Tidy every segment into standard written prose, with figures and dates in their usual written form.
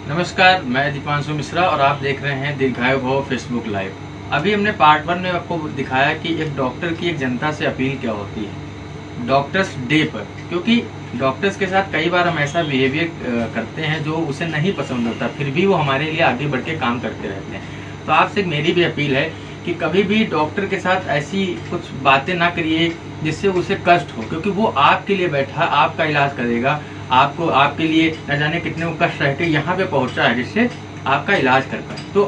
नमस्कार, मैं दीपांशु मिश्रा और आप देख रहे हैं दीर्घायु भव फेसबुक लाइव। अभी हमने पार्ट 1 में आपको दिखाया कि एक डॉक्टर की एक जनता से अपील क्या होती है डॉक्टर्स डे पर, क्योंकि डॉक्टर्स के साथ कई बार हम ऐसा बिहेवियर करते हैं जो उसे नहीं पसंद होता, फिर भी वो हमारे लिए आगे बढ़ के काम करते रहते हैं। तो आपसे मेरी भी अपील है कि कभी भी डॉक्टर के साथ ऐसी कुछ बातें ना करिए जिससे उसे कष्ट हो, क्योंकि वो आपके लिए बैठा, आपका इलाज करेगा, आपको आपके लिए न जाने कितने को कष्ट रह के यहाँ पे पहुंचा है जिससे आपका इलाज कर पाए। तो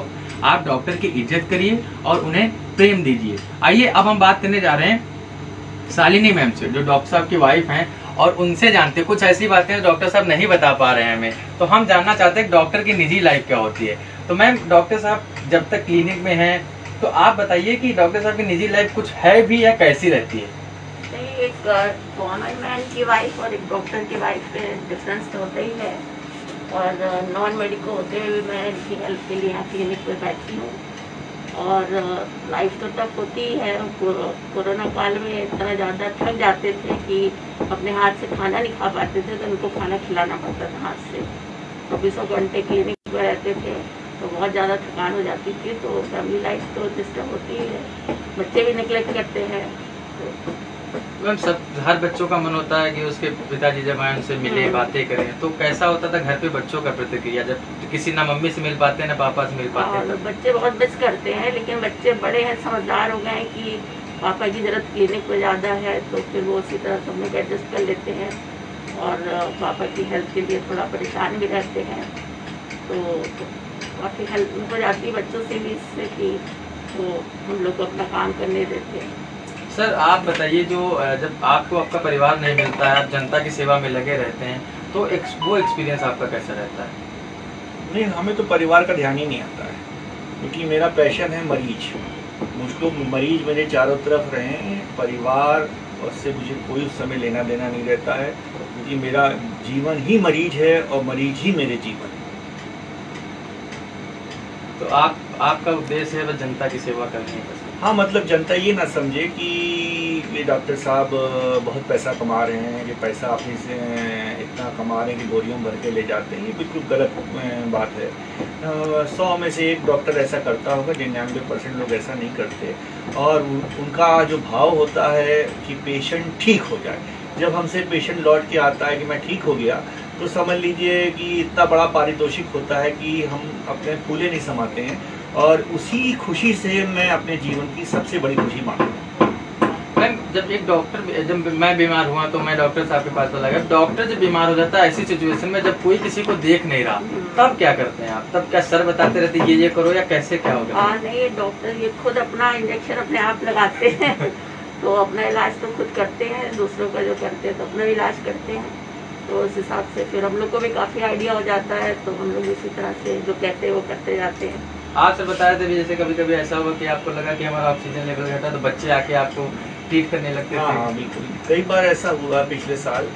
आप डॉक्टर की इज्जत करिए और उन्हें प्रेम दीजिए। आइए अब हम बात करने जा रहे हैं शालिनी मैम से, जो डॉक्टर साहब की वाइफ हैं, और उनसे जानते कुछ ऐसी बातें डॉक्टर साहब नहीं बता पा रहे हैं हमें, तो हम जानना चाहते हैं डॉक्टर की निजी लाइफ क्या होती है। तो मैम, डॉक्टर साहब जब तक क्लिनिक में हैं तो आप बताइए कि डॉक्टर साहब की निजी लाइफ कुछ है भी या कैसी रहती है? एक कॉमन मैन की वाइफ और एक डॉक्टर की वाइफ में डिफरेंस तो होता ही है। और नॉन मेडिकल होते हुए भी मैं इनकी हेल्प के लिए यहाँ क्लिनिक पे बैठी हूँ। और लाइफ तो टफ होती ही है। कोरोना काल में इतना ज़्यादा थक जाते थे कि अपने हाथ से खाना नहीं खा पाते थे, तो उनको खाना खिलाना पड़ता था हाथ से। 24 घंटे क्लिनिक पर रहते थे तो बहुत ज़्यादा थकान हो जाती थी। तो फैमिली लाइफ तो डिस्टर्ब होती ही है, बच्चे भी निगलेक्ट करते हैं। मैम, सब हर बच्चों का मन होता है कि उसके पिताजी जब आए उनसे मिले, बातें करें, तो कैसा होता था घर पे बच्चों का प्रतिक्रिया जब किसी ना मम्मी से मिल पाते हैं ना पापा से मिल पाते हैं? बच्चे बहुत मिस करते हैं, लेकिन बच्चे बड़े हैं, समझदार हो गए हैं कि पापा की जरूरत क्लिनिक में ज़्यादा है, तो फिर वो उसी तरह सब लोग एडजस्ट कर लेते हैं और पापा की हेल्प के लिए थोड़ा परेशान भी रहते हैं। तो काफ़ी हेल्प हो जाती है बच्चों से भी, इससे कि वो हम लोग को अपना काम करने देते हैं। सर, आप बताइए, जो जब आपको आपका परिवार नहीं मिलता है, आप जनता की सेवा में लगे रहते हैं, तो वो एक्सपीरियंस आपका कैसा रहता है? नहीं, हमें तो परिवार का ध्यान ही नहीं आता है, क्योंकि मेरा पैशन है मरीज। मुझको मरीज मेरे चारों तरफ रहे हैं, परिवार और से मुझे कोई उस समय लेना देना नहीं रहता है, क्योंकि मेरा जीवन ही मरीज है और मरीज ही मेरे जीवन है। तो आपका उद्देश्य है बस जनता की सेवा करनी है? हाँ, मतलब जनता ये ना समझे कि ये डॉक्टर साहब बहुत पैसा कमा रहे हैं, ये पैसा अपने से इतना कमा रहे हैं कि बोरियों भर के ले जाते हैं, ये बिल्कुल गलत बात है। 100 में से एक डॉक्टर ऐसा करता होगा, 99% लोग ऐसा नहीं करते। और उनका जो भाव होता है कि पेशेंट ठीक हो जाए। जब हमसे पेशेंट लौट के आता है कि मैं ठीक हो गया, तो समझ लीजिए कि इतना बड़ा पारितोषिक होता है कि हम अपने फूले नहीं समाते हैं, और उसी खुशी से मैं अपने जीवन की सबसे बड़ी खुशी मानता हूँ। मैम, जब मैं बीमार हुआ तो मैं डॉक्टर साहब के पास चला गया। डॉक्टर जब बीमार हो जाता है ऐसी सिचुएशन में, जब कोई किसी को देख नहीं रहा, तब क्या करते हैं आप? तब क्या सर बताते रहते ये करो, या कैसे क्या होगा? नहीं, डॉक्टर ये खुद अपना इंजेक्शन अपने आप लगाते हैं तो अपना इलाज तो खुद करते हैं, दूसरों का जो करते हैं तो अपना इलाज करते हैं। तो उस हिसाब से फिर हम लोग को भी काफ़ी आइडिया हो जाता है, तो हम लोग इसी तरह से जो कहते हैं वो करते जाते हैं। आप सर बता रहे थे जैसे कभी कभी ऐसा होगा कि आपको लगा कि हमारा ऑक्सीजन लेवल घटा, तो बच्चे आके आपको ट्रीट करने लगते थे? हाँ, बिल्कुल। कई बार ऐसा हुआ पिछले साल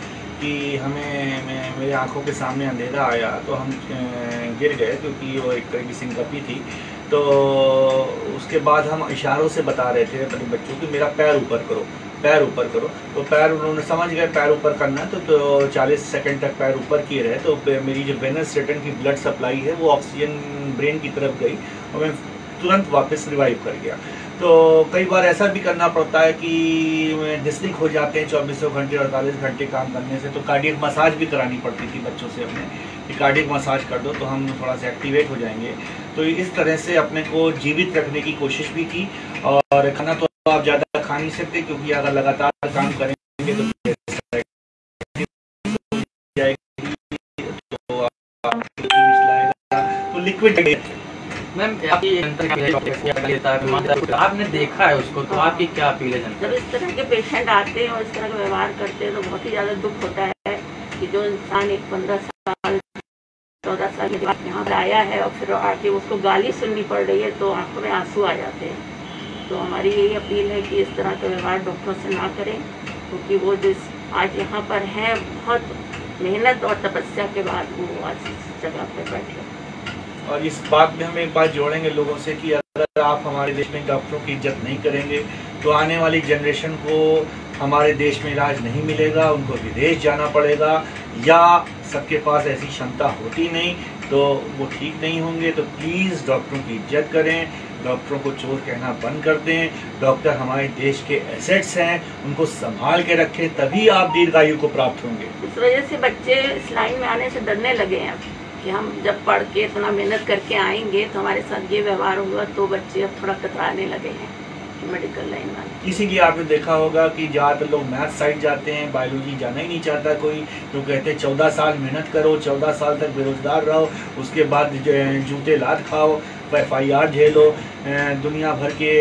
कि मेरे आंखों के सामने अंधेरा आया, तो हम गिर गए, क्योंकि वो एक तरह की सिंकपी थी। तो उसके बाद हम इशारों से बता रहे थे अपने बच्चों की मेरा पैर ऊपर करो, पैर ऊपर करो। तो पैर उन्होंने समझ गए पैर ऊपर करना, तो 40 सेकंड तक पैर ऊपर किए रहे। तो मेरी जो वेनस रिटर्न की ब्लड सप्लाई है वो ऑक्सीजन ब्रेन की तरफ गई और मैं तुरंत वापस रिवाइव कर गया। तो कई बार ऐसा भी करना पड़ता है कि डिस्लिक हो जाते हैं 24 घंटे 48 घंटे काम करने से, तो कार्डियक मसाज भी करानी पड़ती थी बच्चों से अपने कि कार्डियक मसाज कर दो तो हम थोड़ा सा एक्टिवेट हो जाएंगे। तो इस तरह से अपने को जीवित रखने की कोशिश भी की। और खाना तो आप ज़्यादा खा नहीं सकते, क्योंकि अगर लगातार काम करेंगे तो लिक्विड। मैम, आपने देखा है उसको, तो आपकी क्या अपील है जनता? जब इस तरह के पेशेंट आते हैं और इस तरह का व्यवहार करते हैं तो बहुत ही ज़्यादा दुख होता है कि जो इंसान एक 15 साल 14 साल के बाद यहाँ पर आया है और फिर आके उसको गाली सुननी पड़ रही है, तो आंखों में आंसू आ जाते हैं। तो हमारी यही अपील है कि इस तरह का व्यवहार डॉक्टरों से ना करें, क्योंकि वो जिस आज यहाँ पर हैं, बहुत मेहनत और तपस्या के बाद वो आज इस जगह पर बैठे। और इस बात में हम एक बात जोड़ेंगे लोगों से कि अगर आप हमारे देश में डॉक्टरों की इज्जत नहीं करेंगे तो आने वाली जनरेशन को हमारे देश में इलाज नहीं मिलेगा, उनको विदेश जाना पड़ेगा, या सबके पास ऐसी क्षमता होती नहीं तो वो ठीक नहीं होंगे। तो प्लीज़ डॉक्टरों की इज्जत करें, डॉक्टरों को चोर कहना बंद कर दें। डॉक्टर हमारे देश के एसेट्स हैं, उनको संभाल के रखें, तभी आप दीर्घायु को प्राप्त होंगे। इस वजह से बच्चे इस लाइन में आने से डरने लगे हैं कि हम जब पढ़ के इतना मेहनत करके आएंगे तो हमारे साथ ये व्यवहार होगा, तो बच्चे अब थोड़ा कतराने लगे हैं मेडिकल लाइन में। इसीलिए आपने देखा होगा कि ज़्यादातर लोग मैथ साइड जाते हैं, बायोलॉजी जाना ही नहीं चाहता कोई। तो कहते हैं 14 साल मेहनत करो, 14 साल तक बेरोजगार रहो, उसके बाद जूते लात खाओ, FIR झेलो, दुनिया भर के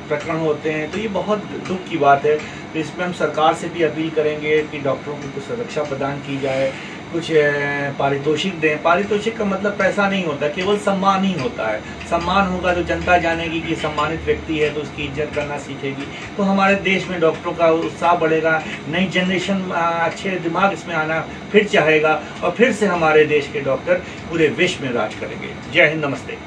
प्रकरण होते हैं। तो ये बहुत दुख की बात है। तो इसमें हम सरकार से भी अपील करेंगे कि डॉक्टरों को कुछ सुरक्षा प्रदान की जाए, कुछ पारितोषिक दें। पारितोषिक का मतलब पैसा नहीं होता, केवल सम्मान ही होता है। सम्मान होगा तो जनता जानेगी कि सम्मानित व्यक्ति है, तो उसकी इज्जत करना सीखेगी। तो हमारे देश में डॉक्टरों का उत्साह बढ़ेगा, नई जनरेशन अच्छे दिमाग इसमें आना फिर चाहेगा, और फिर से हमारे देश के डॉक्टर पूरे विश्व में राज करेंगे। जय हिंद, नमस्ते।